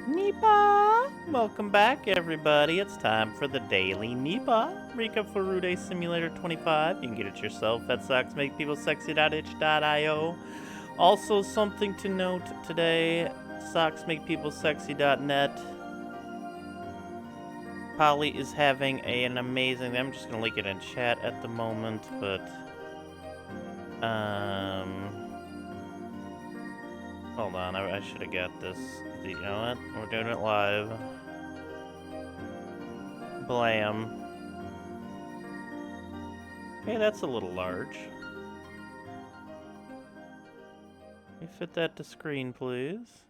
Nipah! Welcome back, everybody. It's time for the Daily Nipah Recap for Rude Simulator 25. You can get it yourself at socksmakepeoplesexy.itch.io. Also, something to note today, socksmakepeoplesexy.net. Polly is having an amazing... I'm just going to link it in chat at the moment, but... Hold on, I should have got this. You know what? We're doing it live. Blam. Okay, that's a little large. Can you fit that to screen, please?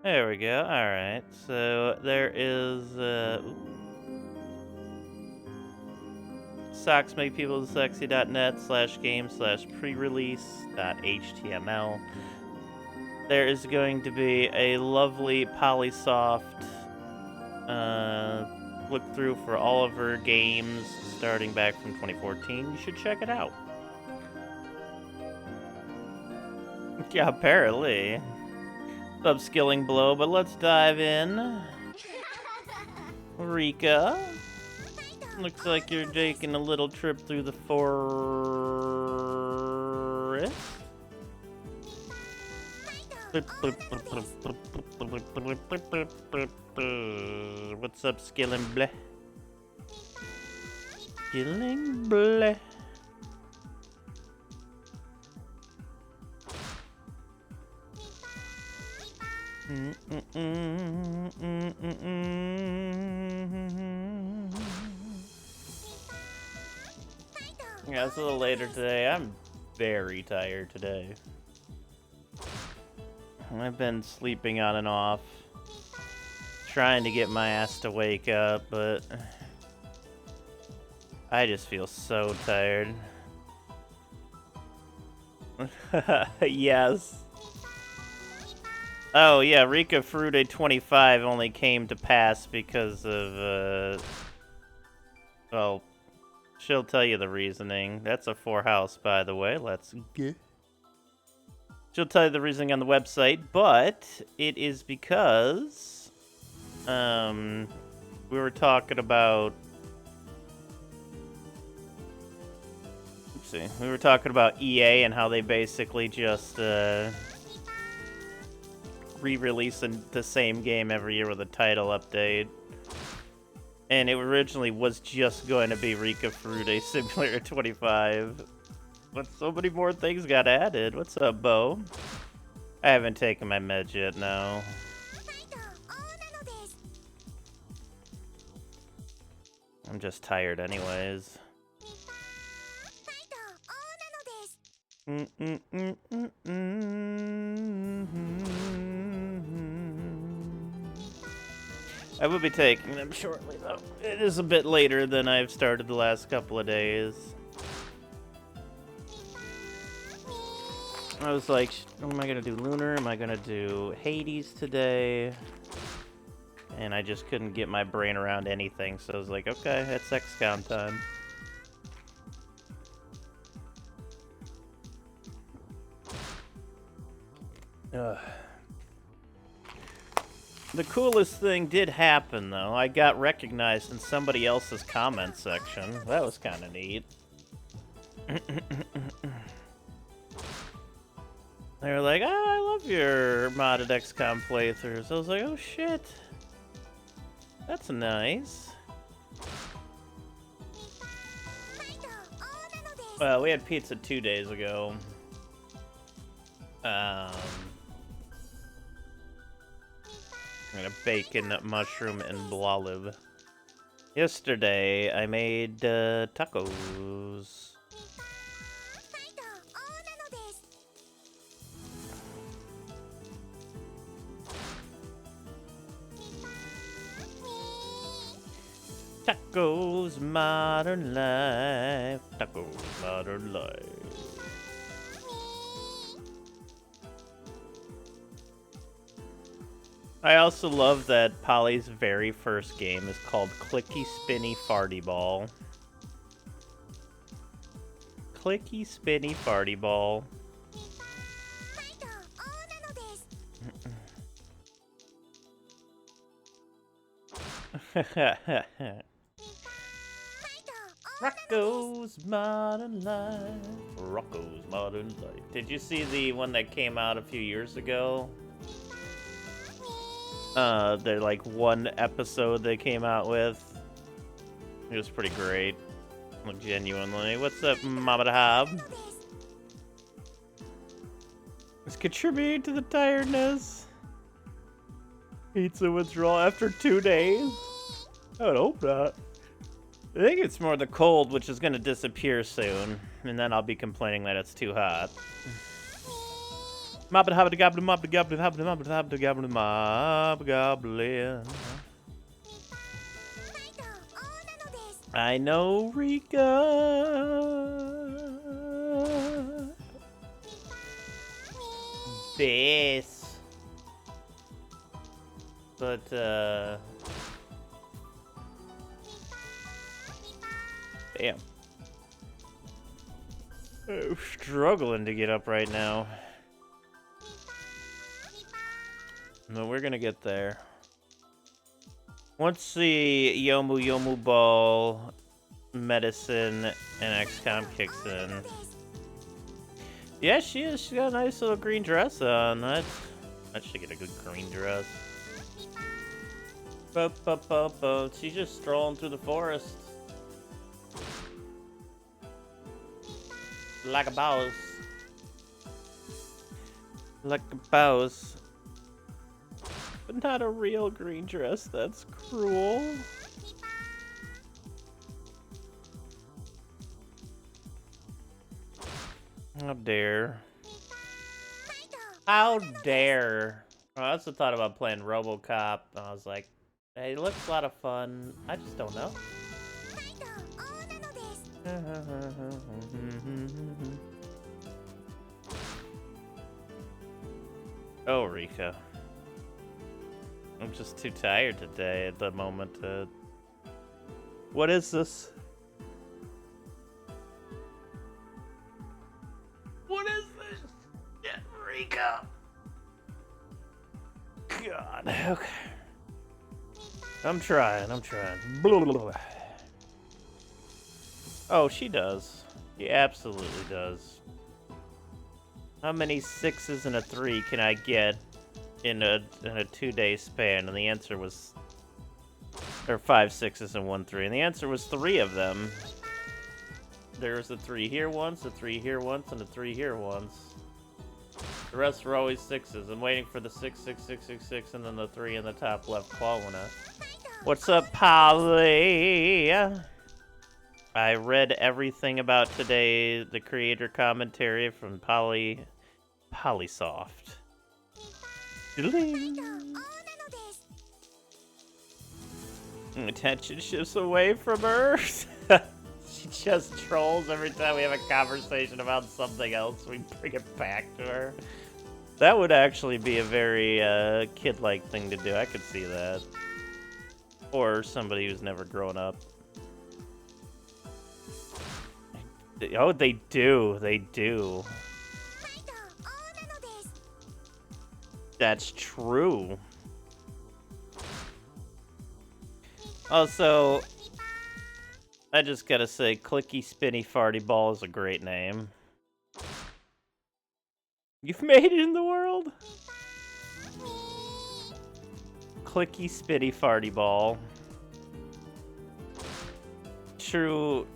There we go. Alright, so there is... socksmakepeoplesexy.net/game/pre-release.html. There is going to be a lovely Polysoft look through for all of her games starting back from 2014. You should check it out. Yeah, apparently. Upskilling blow, but let's dive in. Rika. Looks like you're taking a little trip through the forest. What's up, Skilling Bleh? Skilling Bleh. Yeah, it's a little later today. I'm very tired today. I've been sleeping on and off, trying to get my ass to wake up, but I just feel so tired. Yes. Oh yeah, Rika Frude 25 only came to pass because of, well, she'll tell you the reasoning. That's a 4-house, by the way. Let's go. She'll tell you the reasoning on the website, but it is because, we were talking about, we were talking about EA and how they basically just, re-releasing the same game every year with a title update. And it originally was just going to be Rika Frude Simulator 25. But so many more things got added. What's up, Bo? I haven't taken my meds yet, no. I'm just tired anyways. I will be taking them shortly, though. It is a bit later than I've started the last couple of days. I was like, am I gonna do Lunar? Am I gonna do Hades today? And I just couldn't get my brain around anything, so I was like, okay, it's XCOM time. Ugh. The coolest thing did happen, though. I got recognized in somebody else's comment section. That was kind of neat. They were like, oh, I love your modded XCOM playthroughs. I was like, oh shit. That's nice. Well, we had pizza 2 days ago. And a bacon, mushroom, and blolive. Yesterday, I made tacos. Tacos, modern life. Tacos, modern life. I also love that Polly's very first game is called Clicky Spinny Farty Ball. clicky, spinny farty ball. Rocco's Modern Life. Rocco's Modern Life. Did you see the one that came out a few years ago? The like one episode they came out with. It was pretty great. Like, genuinely. What's up, Mama Hab? It's contributing to the tiredness. Pizza withdrawal after 2 days? I would hope not. I think it's more the cold, which is going to disappear soon. And then I'll be complaining that it's too hot. I know, Rika. This. But, damn. I'm struggling to get up right now. No, we're gonna get there. Once the Yomu Ball medicine and XCOM kicks in. Yeah, she is. She's got a nice little green dress on. I should get a good green dress. She's just strolling through the forest. Like a boss. Like a boss. But not a real green dress, that's cruel. How dare. How dare. I also thought about playing RoboCop, and I was like, hey, it looks a lot of fun. I just don't know. Oh, Rika. I'm just too tired today at the moment to... What is this? What is this? Yeah, Rika. God, okay. I'm trying. Blah, blah, blah. Oh, she does. She absolutely does. How many 6s and a 3 can I get in a 2-day span? And the answer was, or 5 6s and 1 3, and the answer was 3 of them. There was a 3 here once, a 3 here once, and a 3 here once. The rest were always 6s. I'm waiting for the 6 6 6 6 6, and then the 3 in the top left column. What's up, Polly? I read everything about today, the creator commentary from Polysoft. Attention shifts away from her. She just trolls every time we have a conversation about something else. We bring it back to her. That would actually be a very kid-like thing to do. I could see that. Or somebody who's never grown up. Oh, they do. They do. That's true. Also, I just gotta say, Clicky Spinny Farty Ball is a great name. You've made it in the world? Clicky Spinny Farty Ball. True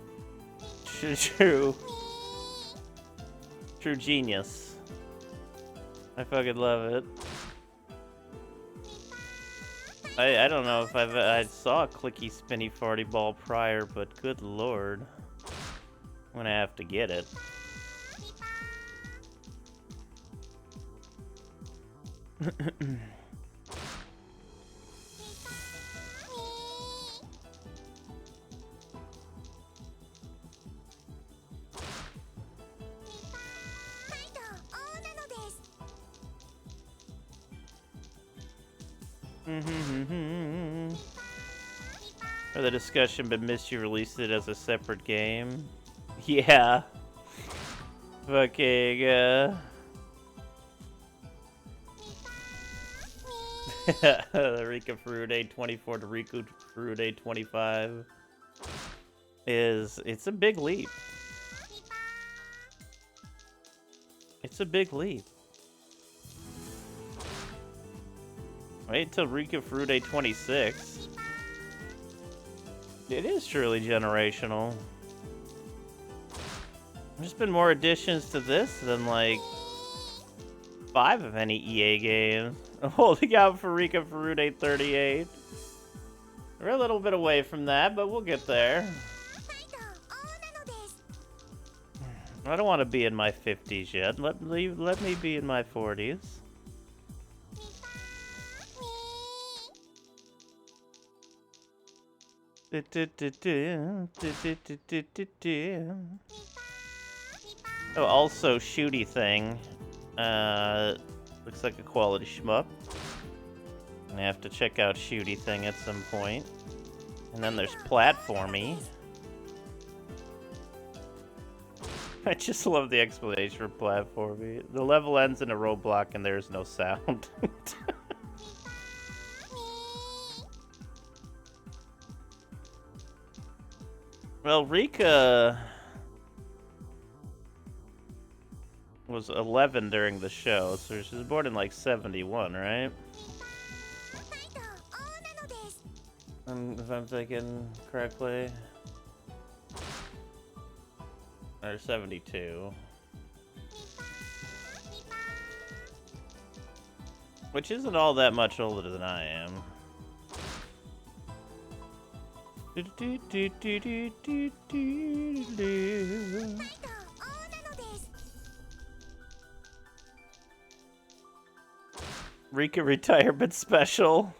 genius. I fucking love it. I don't know if I saw a Clicky Spinny Farty Ball prior, but good lord. I'm gonna have to get it. For the discussion, but missed you released it as a separate game. Yeah. Fucking, Rika Furude 24 to Riku Furude 25 it's a big leap. It's a big leap. Wait till Rika Furude 26. It is truly generational. There's been more additions to this than like 5 of any EA games. I'm holding out for Rika Furude 38. We're a little bit away from that, but we'll get there. I don't want to be in my 50s yet. Let me be in my 40s. Oh, also shooty thing. Looks like a quality shmup. I have to check out shooty thing at some point. And then there's platformy. I just love the explanation for platformy. The level ends in a roadblock and there's no sound. Well, Rika was 11 during the show, so she was born in like 71, right? If I'm thinking correctly. Or 72. Which isn't all that much older than I am. Rika retirement special.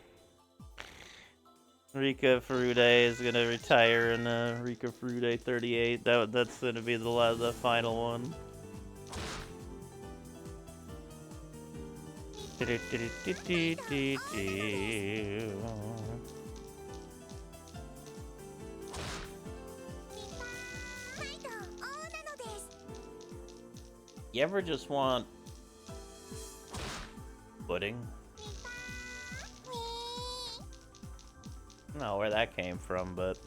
Rika Furude is gonna retire in Rika Furude 38. That's gonna be the final one. You ever just want pudding? I don't know where that came from, but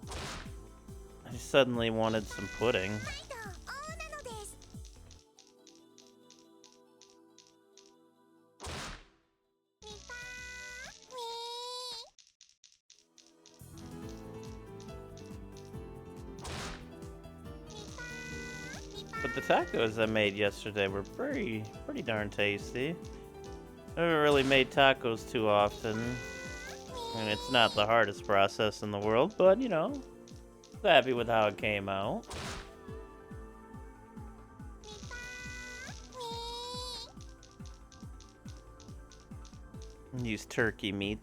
I suddenly wanted some pudding. But the tacos I made yesterday were pretty darn tasty. I haven't really made tacos too often. And it's not the hardest process in the world, but you know, happy with how it came out. Use turkey meat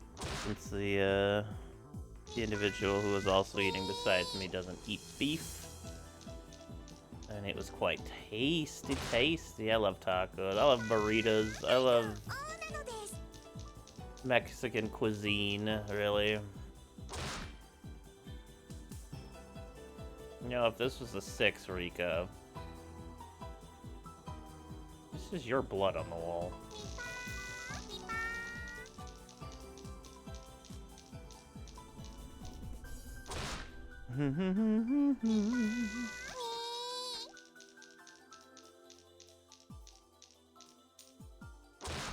since the individual who was also eating besides me doesn't eat beef. And it was quite tasty. I love tacos. I love burritos. I love Mexican cuisine, really. You know, if this was a 6, Rika, this is your blood on the wall.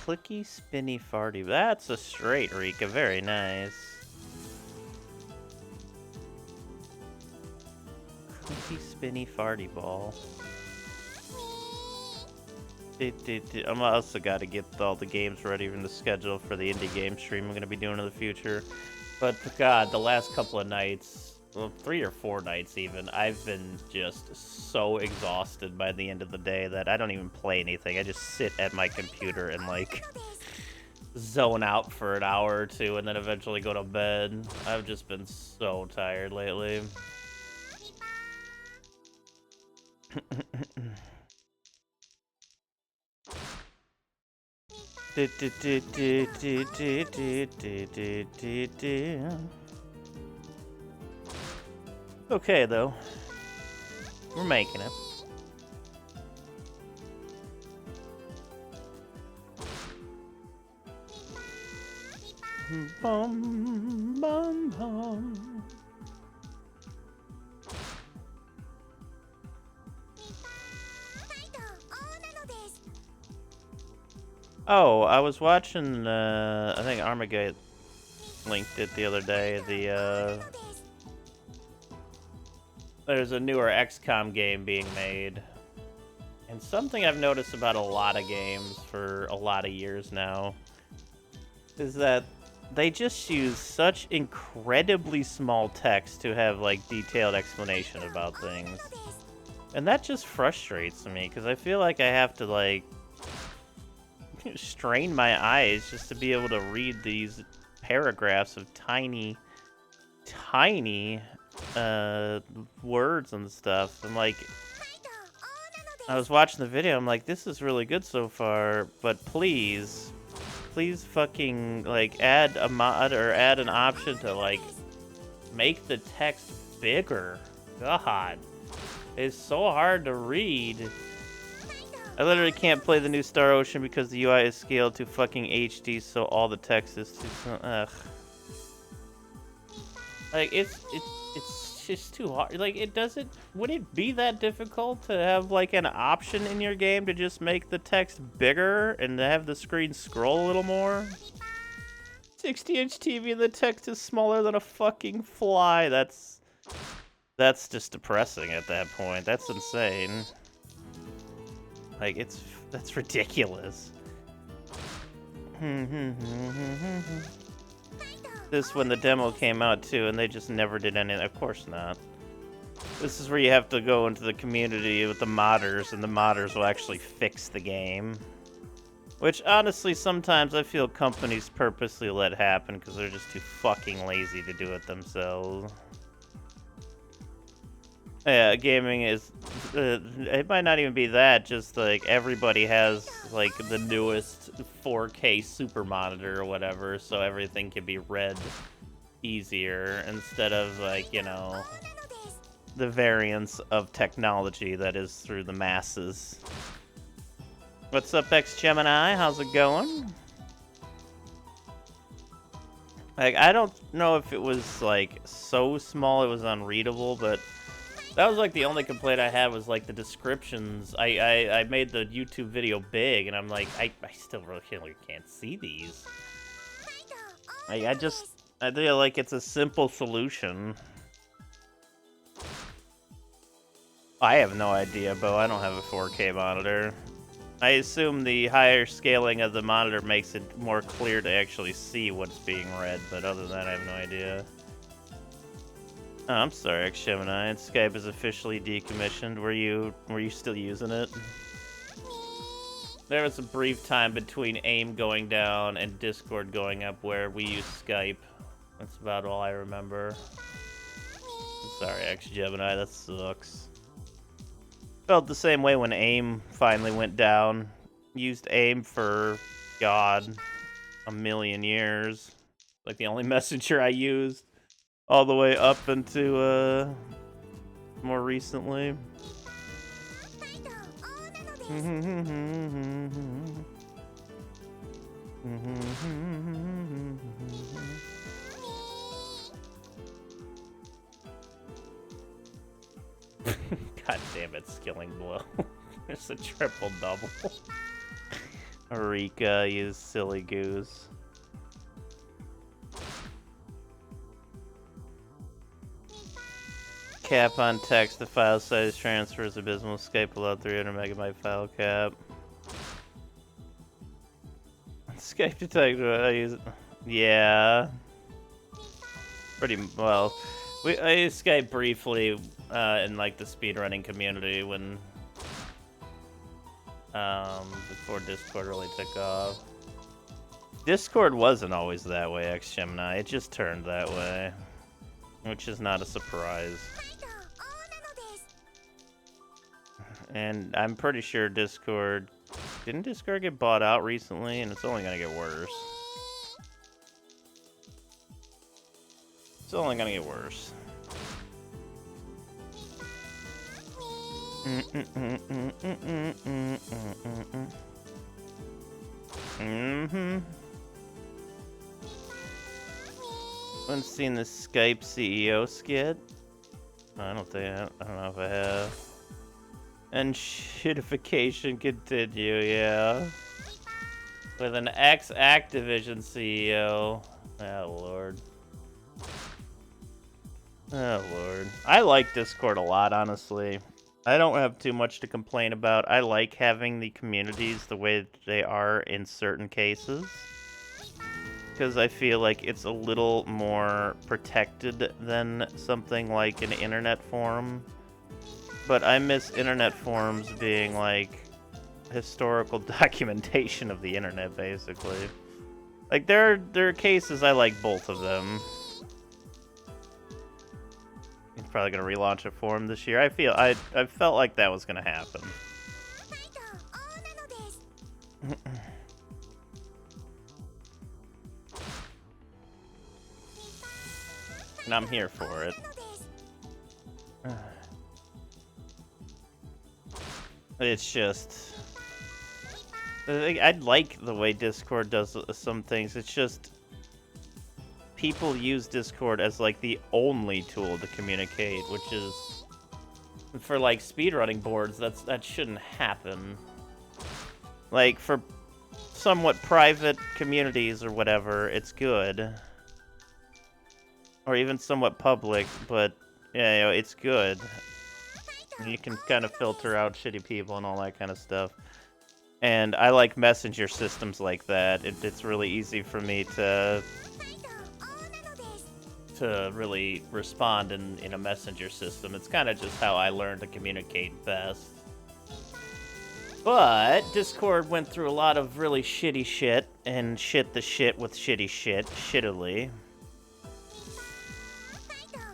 Clicky, spinny, farty. That's a straight, Rika. Very nice. Clicky, spinny, farty ball. I'm also got to get all the games ready in the schedule for the indie game stream I'm going to be doing in the future. But God, the last couple of nights, well, 3 or 4 nights even, I've been just so exhausted by the end of the day that I don't even play anything. I just sit at my computer and like zone out for an hour or two and then eventually go to bed. I've just been so tired lately. Okay, though. We're making it. Bum, bum, bum. Oh, I was watching, I think Armageddon linked it the other day, there's a newer XCOM game being made. And something I've noticed about a lot of games for a lot of years now is that they just use such incredibly small text to have, like, detailed explanation about things. And that just frustrates me, because I feel like I have to, like, strain my eyes just to be able to read these paragraphs of tiny words and stuff. And, like, I was watching the video, I'm like, this is really good so far, but please fucking, like, add a mod or add an option to, like, make the text bigger. God, it's so hard to read. I literally can't play the new Star Ocean because the UI is scaled to fucking HD, so all the text is too. Ugh. Like, it's just too hard. Like, it doesn't. Would it be that difficult to have, like, an option in your game to just make the text bigger and to have the screen scroll a little more? 60-inch TV and the text is smaller than a fucking fly. That's just depressing at that point. That's insane. Like, that's ridiculous. This when the demo came out too, and they just never did anything. Of course not. This is where you have to go into the community with the modders, and the modders will actually fix the game. Which, honestly, sometimes I feel companies purposely let happen because they're just too fucking lazy to do it themselves. Yeah, gaming is, it might not even be that, just like everybody has like the newest 4K super monitor or whatever, so everything can be read easier instead of, like, you know, the variance of technology that is through the masses. What's up, X-Gemini? How's it going? Like, I don't know if it was like so small it was unreadable, but that was, like, the only complaint I had was, like, the descriptions. I made the YouTube video big, and I'm like, I still really can't see these. I feel like it's a simple solution. I have no idea, Bo. I don't have a 4K monitor. I assume the higher scaling of the monitor makes it more clear to actually see what's being read, but other than that, I have no idea. Oh, I'm sorry, X-Gemini. Skype is officially decommissioned. Were you still using it? There was a brief time between AIM going down and Discord going up where we used Skype. That's about all I remember. I'm sorry, X-Gemini. That sucks. Felt the same way when AIM finally went down. Used AIM for, God, a million years. Like the only messenger I used. All the way up into, more recently. God damn it, Skilling Blow. There's a triple double. Rika, you silly goose. Cap on text, the file size transfer is abysmal. Skype below 300 megabyte file cap. Skype detector, I use it. Yeah. Pretty well. I used Skype briefly in, like, the speedrunning community when before Discord really took off. Discord wasn't always that way, X-Gemini. It just turned that way, which is not a surprise. And I'm pretty sure Discord... Didn't Discord get bought out recently? And it's only gonna get worse. It's only gonna get worse. Haven't seen the Skype CEO skit. I don't know if I have. And shitification continue, yeah. With an ex-Activision CEO. Oh, Lord. Oh, Lord. I like Discord a lot, honestly. I don't have too much to complain about. I like having the communities the way they are in certain cases. Because I feel like it's a little more protected than something like an internet forum. But I miss internet forums being like historical documentation of the internet, basically. Like, there are cases I like both of them. He's probably gonna relaunch a forum this year. I felt like that was gonna happen. And I'm here for it. It's just... I like the way Discord does some things. It's just... people use Discord as, like, the only tool to communicate, which is... for, like, speedrunning boards, that shouldn't happen. Like, for somewhat private communities or whatever, it's good. Or even somewhat public, but, yeah, you know, it's good. You can kind of filter out shitty people and all that kind of stuff. And I like messenger systems like that. It's really easy for me to really respond in a messenger system. It's kind of just how I learned to communicate best. But Discord went through a lot of really shitty shit, and shit the shit with shitty shit, shittily.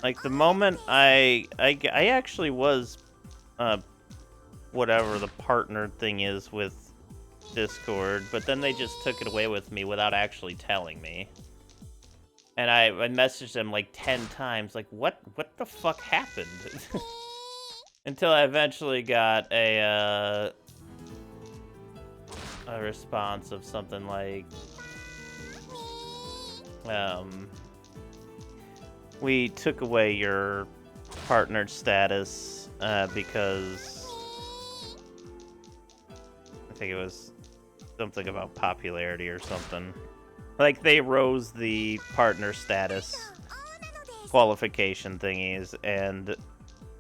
Like, the moment I actually was, whatever the partner thing is with Discord, but then they just took it away with me without actually telling me. And I messaged them like 10 times, like, what the fuck happened? Until I eventually got a response of something like, we took away your partnered status because I think it was something about popularity or something. Like, they rose the partner status qualification thingies, and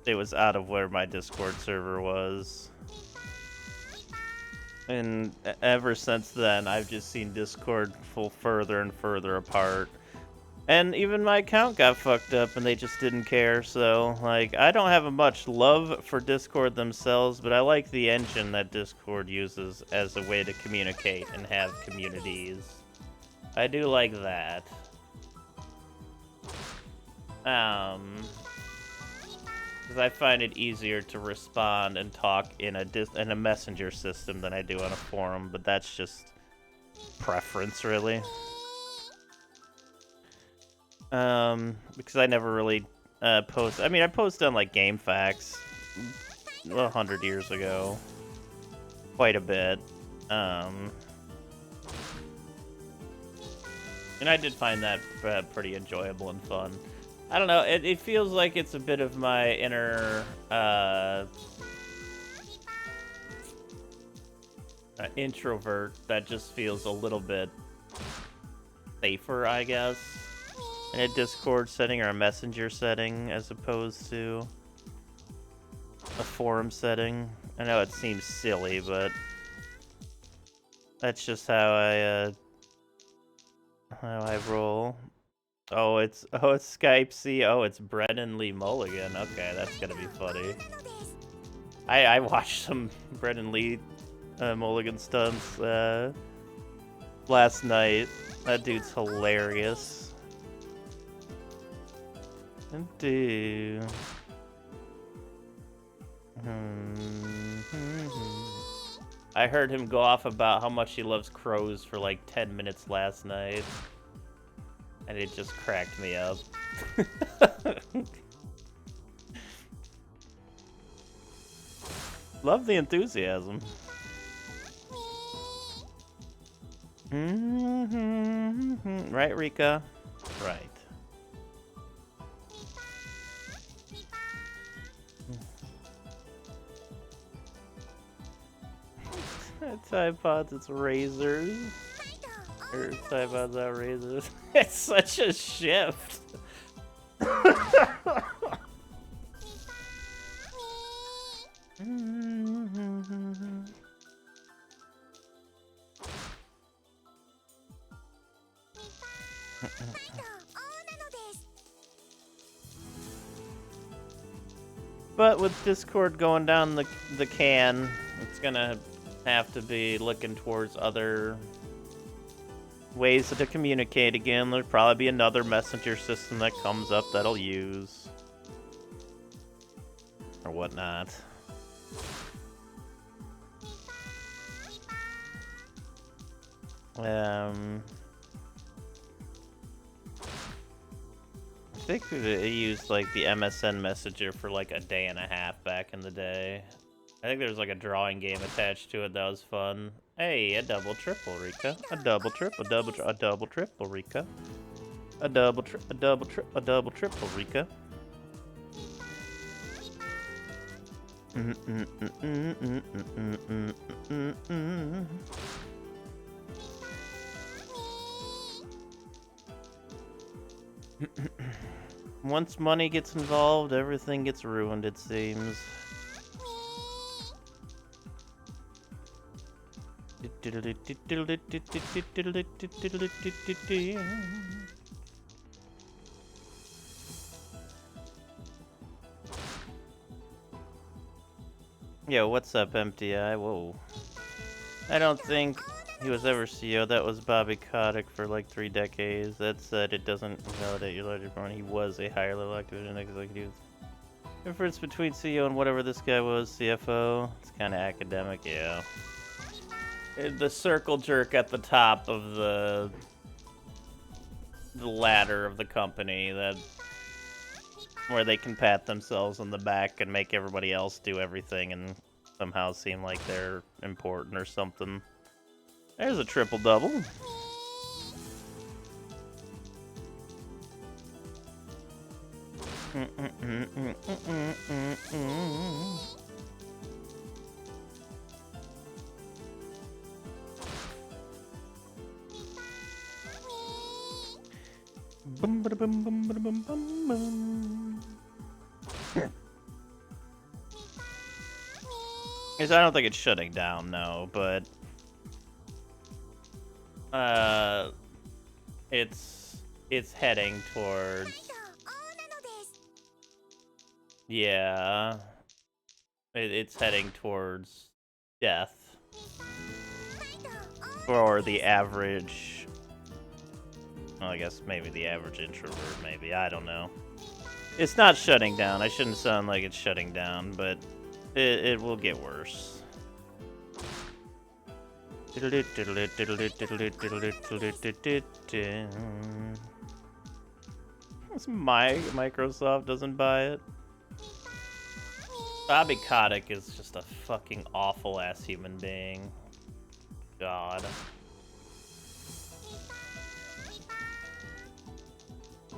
it was out of where my Discord server was. And ever since then, I've just seen Discord fall further and further apart. And even my account got fucked up and they just didn't care, so, like, I don't have much love for Discord themselves, but I like the engine that Discord uses as a way to communicate and have communities. I do like that. Because I find it easier to respond and talk in a messenger system than I do on a forum, but that's just preference, really. Because I never really post. I mean, I posted on like GameFAQs 100 years ago, quite a bit. And I did find that pretty enjoyable and fun. I don't know. It feels like it's a bit of my inner introvert that just feels a little bit safer, I guess, in a Discord setting or a messenger setting as opposed to a forum setting. I know it seems silly, but that's just how I roll. Oh, it's Skype C. Oh, it's Brennan Lee Mulligan. Okay, that's gonna be funny. I watched some Brennan Lee Mulligan stunts last night. That dude's hilarious. Dude. I heard him go off about how much he loves crows for like 10 minutes last night. And it just cracked me up. Love the enthusiasm. Right, Rika? Right. Tide Pods, it's razors. Or Tide Pods, not razors. It's such a shift. But with Discord going down the can, it's gonna have to be looking towards other ways to communicate again. There'll probably be another messenger system that comes up that'll use. Or whatnot. I think they used like the MSN Messenger for like a day and a half back in the day. I think there was like a drawing game attached to it that was fun. Hey, a double triple, Rika. A double triple, a double triple, Rika. A double triple, Rika. Once money gets involved, everything gets ruined, it seems. Yo, what's up, MTI? Whoa. I don't think he was ever CEO. That was Bobby Kotick for like 3 decades. That said, it doesn't validate your larger point. He was a higher level Activision executive. Difference between CEO and whatever this guy was, CFO. It's kind of academic, yeah. The circle jerk at the top of the ladder of the company, that where they can pat themselves on the back and make everybody else do everything and somehow seem like they're important or something. There's a triple double. Bum ba bum bum ba bum bum bum. I don't think it's shutting down, no, but it's heading towards, yeah, it's heading towards death for the average. Well, I guess maybe the average introvert, maybe, I don't know. It's not shutting down. I shouldn't sound like it's shutting down, but it will get worse. Microsoft doesn't buy it. Bobby Kotick is just a fucking awful ass human being. God.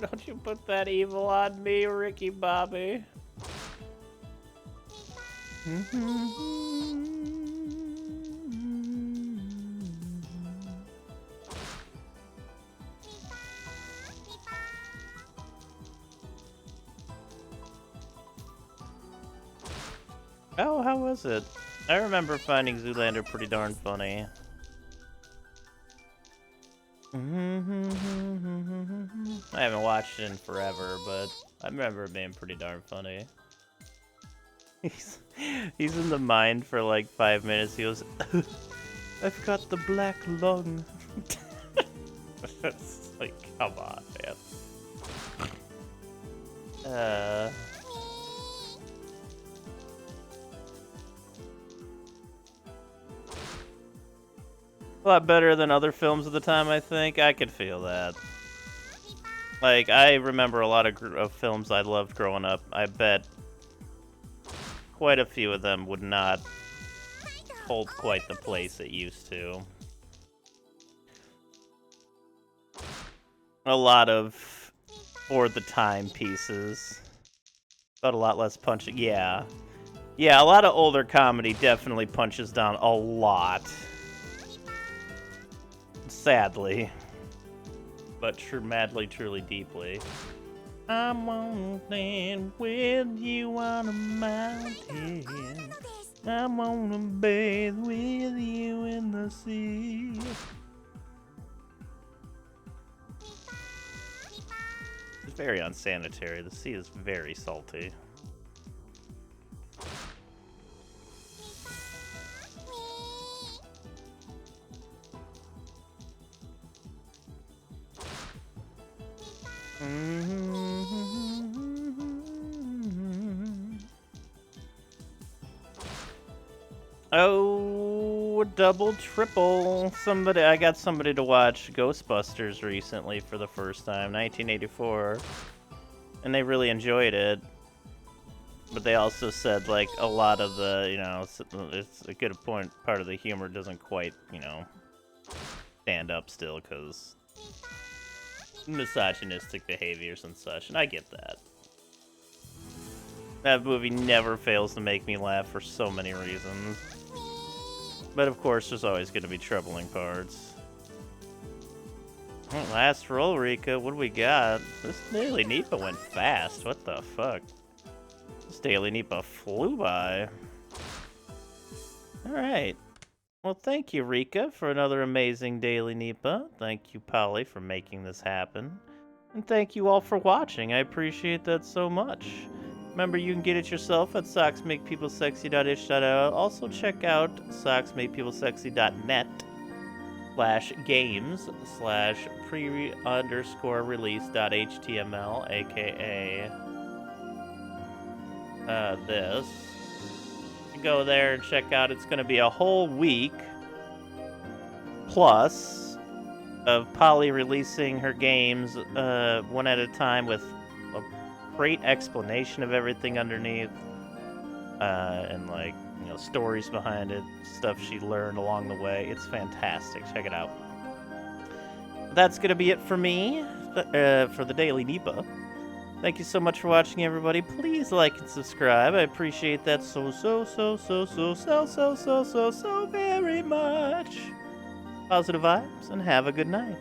Don't you put that evil on me, Ricky Bobby. Oh, how was it? I remember finding Zoolander pretty darn funny. I haven't watched it in forever, but I remember it being pretty darn funny. He's in the mind for like 5 minutes. He goes, I've got the black lung. It's like, come on, man. A lot better than other films at the time, I think. I could feel that. Like, I remember a lot of films I loved growing up. I bet quite a few of them would not hold quite the place it used to. A lot of for the time pieces, but a lot less punching. Yeah. Yeah, a lot of older comedy definitely punches down a lot. Sadly. But madly, truly, deeply. I wanna stand with you on a mountain. I wanna bathe with you in the sea. It's very unsanitary. The sea is very salty. Oh, double, triple. I got somebody to watch Ghostbusters recently for the first time, 1984. And they really enjoyed it. But they also said, like, a lot of the, it's a good part of the humor doesn't quite, stand up still, because misogynistic behaviors and such, and I get that. That movie never fails to make me laugh for so many reasons. But of course, there's always going to be troubling parts. Last roll, Rika. What do we got? This Daily Nipah went fast. What the fuck? This Daily Nipah flew by. Alright. Well, thank you, Rika, for another amazing Daily Nipah. Thank you, Polly, for making this happen. And thank you all for watching. I appreciate that so much. Remember, you can get it yourself at socksmakepeoplesexy.itch.io. Also, check out socksmakepeoplesexy.net/games/pre_release.html, aka this. Go there and check out. It's going to be a whole week plus of Polly releasing her games one at a time with a great explanation of everything underneath, and like, stories behind it, stuff she learned along the way. It's fantastic. Check it out. That's gonna be it for me for the Daily Nipah. Thank you so much for watching, everybody. Please like and subscribe. I appreciate that so very much. Positive vibes, and have a good night.